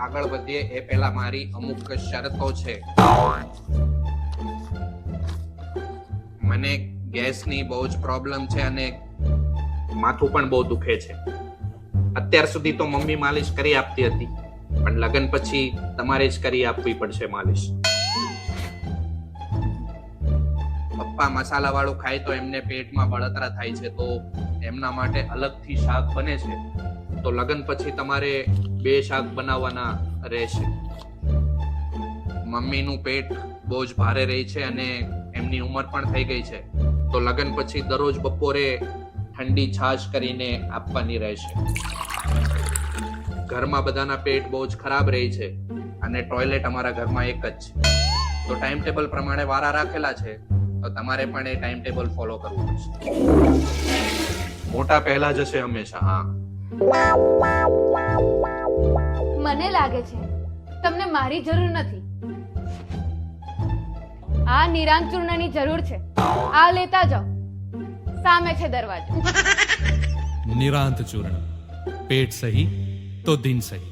આગળ વધીએ એ પહેલા મારી અમુક શરતો છે. મને ગેસની બહુ જ પ્રોબ્લેમ છે અને માથું પણ બહુ દુખે છે. અત્યાર સુધી તો મમ્મી માલિશ કરી આપતી હતી, પણ લગ્ન પછી તમારે જ કરી આપવી પડશે માલિશ. પપ્પા મસાલા વાળું ખાય તો એમને પેટમાં બળતરા થાય છે, તો એમના માટે અલગથી શાક બને છે. તો લગ્ન પછી તમારે 2 શાક બનાવવાના રહેશે. મમ્મીનું પેટ બહુ જ ભારે રહી છે અને એમની ઉંમર પણ થઈ ગઈ છે, તો લગ્ન પછી દરરોજ બપોરે ઠંડી છાશ કરીને આપવાની રહેશે. ઘરમાં બધાના પેટ બહુ જ ખરાબ રહી છે અને ટોયલેટ અમારા ઘરમાં એક જ છે. તો ટાઈમ ટેબલ પ્રમાણે વારા રાખેલા છે, તો તમારે પણ એ ટાઈમ ટેબલ ફોલો કરવું પડશે. મોટા પહેલા જશે હંમેશા. હા, મને લાગે છે તમને મારી જરૂર નથી. આ નિરાંત ચૂર્ણની જરૂર છે. આ લેતા જાઓ, સામે છે દરવાજો. નિરાંત ચૂર્ણ, પેટ સહી તો દિન સહી.